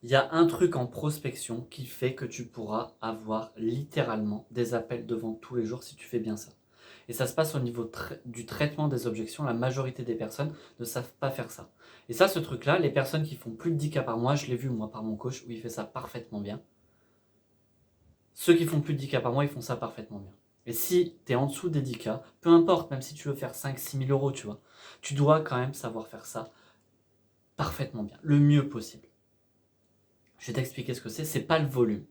Il y a un truc en prospection qui fait que tu pourras avoir littéralement des appels de vente tous les jours si tu fais bien ça. Et ça se passe au niveau du traitement des objections. La majorité des personnes ne savent pas faire ça. Et ça, ce truc-là, les personnes qui font plus de 10 cas par mois, je l'ai vu moi par mon coach où il fait ça parfaitement bien. Ceux qui font plus de 10 cas par mois, ils font ça parfaitement bien. Et si tu es en dessous des 10 cas, peu importe, même si tu veux faire 5-6 000 euros, tu vois, tu dois quand même savoir faire ça parfaitement bien, le mieux possible. Je vais t'expliquer ce que c'est pas le volume.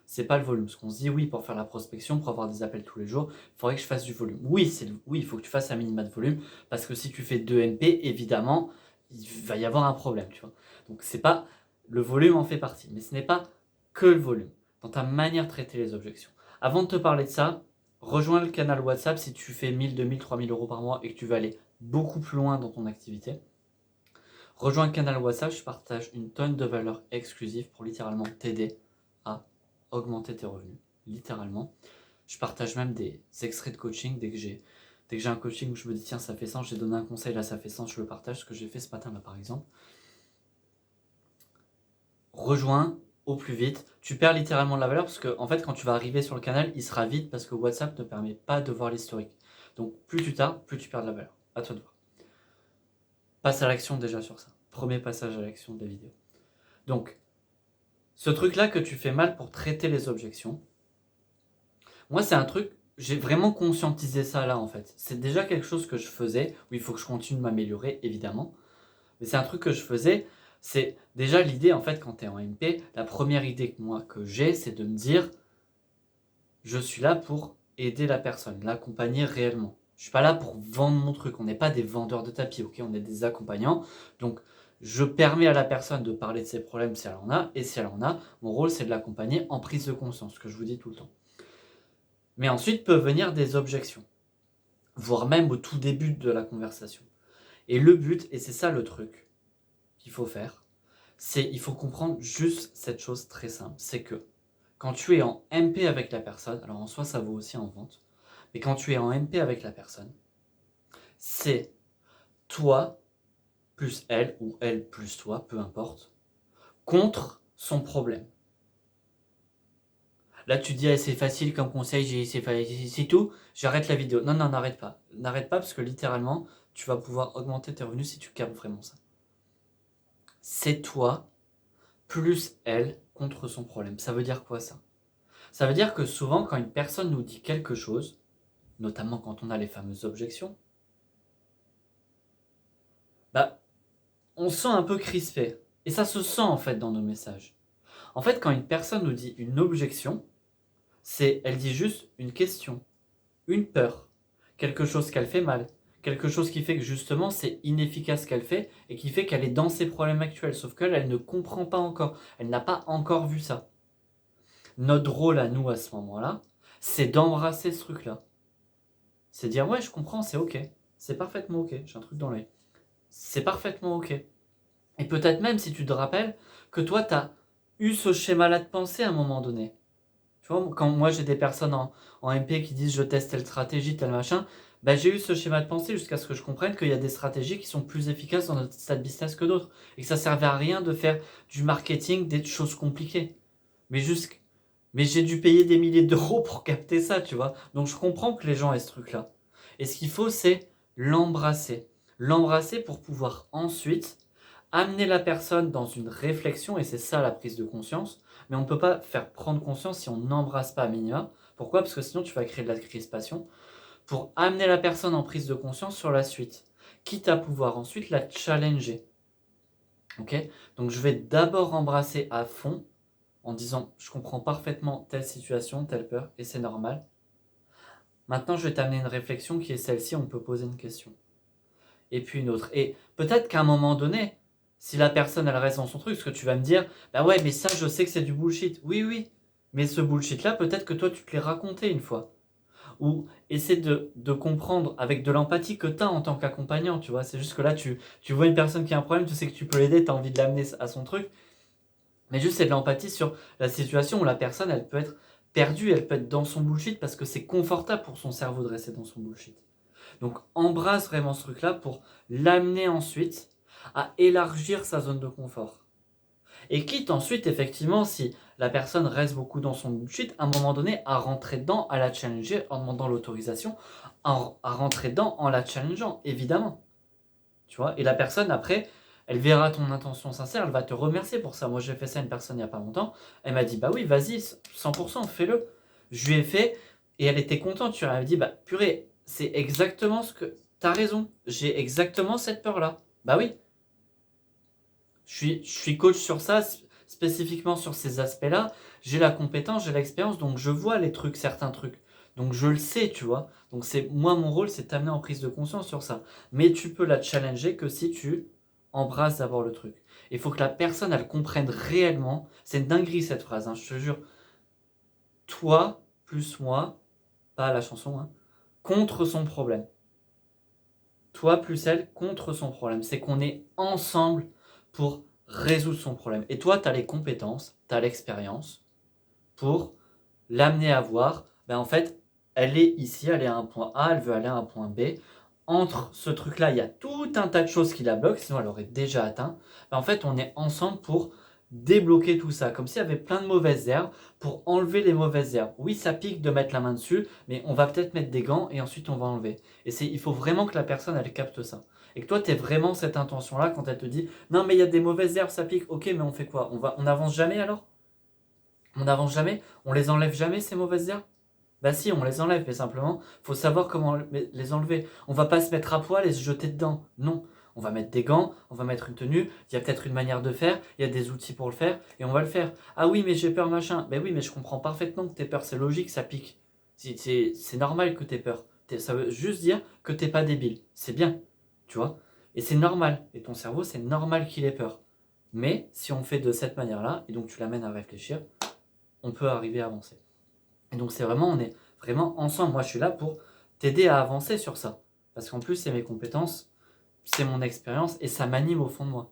C'est pas le volume. Parce qu'on se dit, oui, pour faire la prospection, pour avoir des appels tous les jours, il faudrait que je fasse du volume. Oui, il faut que tu fasses un minimum de volume, parce que si tu fais 2 MP, évidemment, il va y avoir un problème, tu vois. Donc c'est pas, le volume en fait partie, mais ce n'est pas que le volume, dans ta manière de traiter les objections. Avant de te parler de ça, rejoins le canal WhatsApp si tu fais 1000, 2000, 3000 euros par mois et que tu veux aller beaucoup plus loin dans ton activité. Rejoins le canal WhatsApp, je partage une tonne de valeurs exclusives pour littéralement t'aider à augmenter tes revenus. Littéralement. Je partage même des extraits de coaching dès que j'ai un coaching où je me dis tiens ça fait sens, j'ai donné un conseil là ça fait sens, je le partage, ce que j'ai fait ce matin là par exemple. Rejoins au plus vite. Tu perds littéralement de la valeur parce que en fait quand tu vas arriver sur le canal, il sera vide parce que WhatsApp ne permet pas de voir l'historique. Donc plus tu tardes, plus tu perds de la valeur. À toi de voir. Passe à l'action déjà sur ça. Premier passage à l'action de la vidéo. Donc, ce truc-là que tu fais mal pour traiter les objections, moi, c'est un truc, j'ai vraiment conscientisé ça là, en fait. C'est déjà quelque chose que je faisais, où il faut que je continue de m'améliorer, évidemment. Mais c'est un truc que je faisais, c'est déjà l'idée, en fait, quand tu es en MP, la première idée que j'ai, c'est de me dire, je suis là pour aider la personne, l'accompagner réellement. Je suis pas là pour vendre mon truc, on n'est pas des vendeurs de tapis, ok, on est des accompagnants. Donc, je permets à la personne de parler de ses problèmes si elle en a, et si elle en a, mon rôle c'est de l'accompagner en prise de conscience, ce que je vous dis tout le temps. Mais ensuite peuvent venir des objections, voire même au tout début de la conversation. Et le but, et c'est ça le truc qu'il faut faire, c'est il faut comprendre juste cette chose très simple, c'est que quand tu es en MP avec la personne, alors en soi ça vaut aussi en vente, mais quand tu es en MP avec la personne, c'est toi plus elle ou elle plus toi, peu importe, contre son problème. Là, tu dis, ah, c'est facile comme conseil, c'est tout, j'arrête la vidéo. Non, non, n'arrête pas. N'arrête pas parce que littéralement, tu vas pouvoir augmenter tes revenus si tu captes vraiment ça. C'est toi plus elle contre son problème. Ça veut dire quoi ça? Ça veut dire que souvent, quand une personne nous dit quelque chose, notamment quand on a les fameuses objections, bah, on se sent un peu crispé. Et ça se sent en fait dans nos messages. En fait, quand une personne nous dit une objection, elle dit juste une question, une peur, quelque chose qu'elle fait mal, quelque chose qui fait que justement c'est inefficace ce qu'elle fait et qui fait qu'elle est dans ses problèmes actuels, sauf qu'elle, elle ne comprend pas encore, elle n'a pas encore vu ça. Notre rôle à nous à ce moment-là, c'est d'embrasser ce truc-là. C'est dire ouais je comprends, c'est ok, c'est parfaitement ok, j'ai un truc dans l'œil. C'est parfaitement ok. Et peut-être même si tu te rappelles que toi tu as eu ce schéma-là de pensée à un moment donné. Tu vois, quand moi j'ai des personnes en MP qui disent je teste telle stratégie, tel machin, bah, j'ai eu ce schéma de pensée jusqu'à ce que je comprenne qu'il y a des stratégies qui sont plus efficaces dans notre stade business que d'autres. Et que ça servait à rien de faire du marketing, des choses compliquées. Mais, mais j'ai dû payer des milliers d'euros pour capter ça, tu vois. Donc je comprends que les gens aient ce truc-là. Et ce qu'il faut, c'est l'embrasser. L'embrasser pour pouvoir ensuite amener la personne dans une réflexion, et c'est ça la prise de conscience, mais on ne peut pas faire prendre conscience si on n'embrasse pas à minima. Pourquoi? Parce que sinon tu vas créer de la crispation. Pour amener la personne en prise de conscience sur la suite, quitte à pouvoir ensuite la challenger. Ok? Donc je vais d'abord embrasser à fond en disant je comprends parfaitement telle situation, telle peur, et c'est normal. Maintenant je vais t'amener une réflexion qui est celle-ci, on peut poser une question. Et puis une autre. Et peut-être qu'à un moment donné, si la personne elle reste dans son truc, ce que tu vas me dire, bah ouais, mais ça je sais que c'est du bullshit. Oui, oui. Mais ce bullshit-là, peut-être que toi tu te l'es raconté une fois. Ou essaie de comprendre avec de l'empathie que tu as en tant qu'accompagnant, tu vois. C'est juste que là, tu vois une personne qui a un problème, tu sais que tu peux l'aider, tu as envie de l'amener à son truc. Mais juste c'est de l'empathie sur la situation où la personne, elle peut être perdue, elle peut être dans son bullshit parce que c'est confortable pour son cerveau de rester dans son bullshit. Donc embrasse vraiment ce truc-là pour l'amener ensuite à élargir sa zone de confort. Et quitte ensuite, effectivement, si la personne reste beaucoup dans son bullshit, à un moment donné, à rentrer dedans, à la challenger en demandant l'autorisation, à rentrer dedans en la challengeant, évidemment. Tu vois, et la personne, après, elle verra ton intention sincère, elle va te remercier pour ça. Moi, j'ai fait ça à une personne il n'y a pas longtemps. Elle m'a dit, bah oui, vas-y, 100%, fais-le. Je lui ai fait, et elle était contente. Tu lui dit, bah purée, c'est exactement ce que... T'as raison, j'ai exactement cette peur-là. Bah oui, je suis coach sur ça, spécifiquement sur ces aspects-là. J'ai la compétence, j'ai l'expérience, donc je vois les trucs, certains trucs. Donc je le sais, tu vois. Donc c'est moi, mon rôle, c'est de t'amener en prise de conscience sur ça. Mais tu peux la challenger que si tu embrasses d'abord le truc. Il faut que la personne, elle comprenne réellement. C'est une dinguerie cette phrase, hein, je te jure. Toi plus moi, pas la chanson, hein, contre son problème. Toi plus elle contre son problème. C'est qu'on est ensemble pour résoudre son problème. Et toi, tu as les compétences, tu as l'expérience pour l'amener à voir, ben en fait, elle est ici, elle est à un point A, elle veut aller à un point B. Entre ce truc-là, il y a tout un tas de choses qui la bloquent, sinon elle aurait déjà atteint. Ben en fait, on est ensemble pour débloquer tout ça, comme s'il y avait plein de mauvaises herbes, pour enlever les mauvaises herbes. Oui, ça pique de mettre la main dessus, mais on va peut-être mettre des gants et ensuite on va enlever. Et il faut vraiment que la personne, elle capte ça. Et que toi, tu aies vraiment cette intention-là quand elle te dit « Non, mais il y a des mauvaises herbes, ça pique. Ok, mais on fait quoi? On n'avance jamais alors? On n'avance jamais? On les enlève jamais, ces mauvaises herbes? Bah si, on les enlève, mais simplement, faut savoir comment les enlever. On va pas se mettre à poil et se jeter dedans. Non. On va mettre des gants, on va mettre une tenue, il y a peut-être une manière de faire, il y a des outils pour le faire, et on va le faire. Ah oui, mais j'ai peur, machin. Ben oui, mais je comprends parfaitement que t'aies peur, c'est logique, ça pique. C'est normal que t'aies peur. Ça veut juste dire que t'es pas débile. C'est bien, tu vois. Et c'est normal. Et ton cerveau, c'est normal qu'il ait peur. Mais si on fait de cette manière-là, et donc tu l'amènes à réfléchir, on peut arriver à avancer. Et donc c'est vraiment, on est vraiment ensemble. Moi, je suis là pour t'aider à avancer sur ça. Parce qu'en plus, c'est mes compétences, c'est mon expérience et ça m'anime au fond de moi.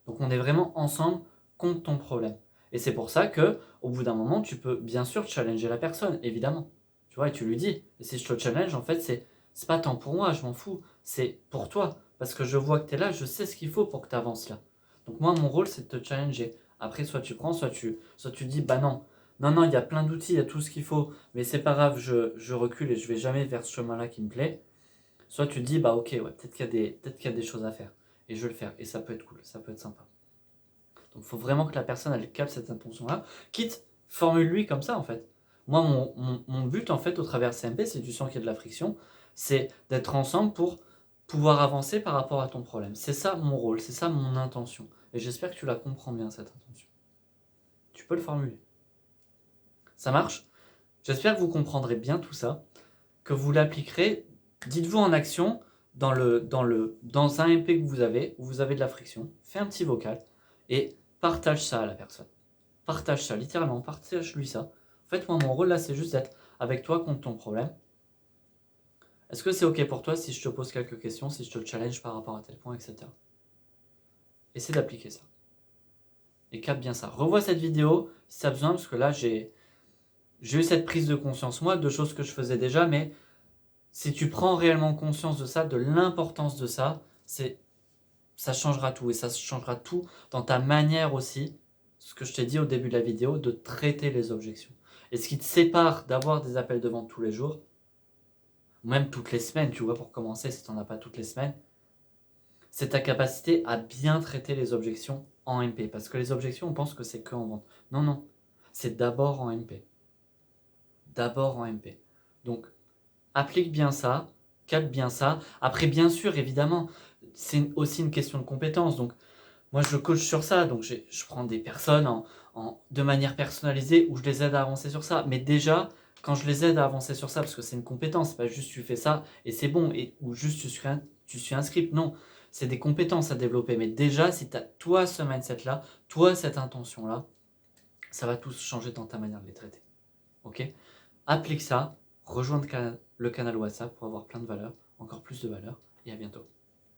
Donc on est vraiment ensemble contre ton problème. Et c'est pour ça que, au bout d'un moment, tu peux bien sûr challenger la personne, évidemment. Tu vois, et tu lui dis. Et si je te challenge, en fait, c'est pas tant pour moi, je m'en fous. C'est pour toi. Parce que je vois que tu es là, je sais ce qu'il faut pour que tu avances là. Donc moi, mon rôle, c'est de te challenger. Après, soit tu prends, soit tu dis, bah non. Non, non, il y a plein d'outils, il y a tout ce qu'il faut. Mais c'est pas grave, je recule et je vais jamais vers ce chemin-là qui me plaît. Soit tu te dis, bah ok, ouais, peut-être qu'il y a des choses à faire. Et je vais le faire. Et ça peut être cool, ça peut être sympa. Donc il faut vraiment que la personne, elle capte cette intention-là. Quitte, formule-lui comme ça, en fait. Moi, mon but, en fait, au travers de CMP, c'est du sens qu'il y a de la friction, c'est d'être ensemble pour pouvoir avancer par rapport à ton problème. C'est ça mon rôle, c'est ça mon intention. Et j'espère que tu la comprends bien, cette intention. Tu peux le formuler. Ça marche? J'espère que vous comprendrez bien tout ça, que vous l'appliquerez. Dites-vous en action dans un MP que vous avez, où vous avez de la friction. Fais un petit vocal et partage ça à la personne. Partage ça, littéralement, partage-lui ça. En fait, moi, mon rôle là, c'est juste d'être avec toi contre ton problème. Est-ce que c'est ok pour toi si je te pose quelques questions, si je te challenge par rapport à tel point, etc. Essaie d'appliquer ça. Et capte bien ça. Revois cette vidéo si tu as besoin, parce que là, j'ai eu cette prise de conscience, moi, de choses que je faisais déjà, mais si tu prends réellement conscience de ça, de l'importance de ça, ça changera tout. Et ça changera tout dans ta manière aussi, ce que je t'ai dit au début de la vidéo, de traiter les objections. Et ce qui te sépare d'avoir des appels de vente tous les jours, ou même toutes les semaines, tu vois, pour commencer, si tu n'en as pas toutes les semaines, c'est ta capacité à bien traiter les objections en MP. Parce que les objections, on pense que c'est que en vente. Non, non. C'est d'abord en MP. D'abord en MP. Donc, applique bien ça, capte bien ça. Après, bien sûr, évidemment, c'est aussi une question de compétence. Donc, moi, je coach sur ça. Donc, je prends des personnes de manière personnalisée où je les aide à avancer sur ça. Mais déjà, quand je les aide à avancer sur ça, parce que c'est une compétence, c'est pas juste tu fais ça et c'est bon, ou juste tu suis un script. Non, c'est des compétences à développer. Mais déjà, si tu as toi ce mindset-là, toi cette intention-là, ça va tout changer dans ta manière de les traiter. Ok? Applique ça, rejoins le canal WhatsApp pour avoir plein de valeurs, encore plus de valeurs, et à bientôt.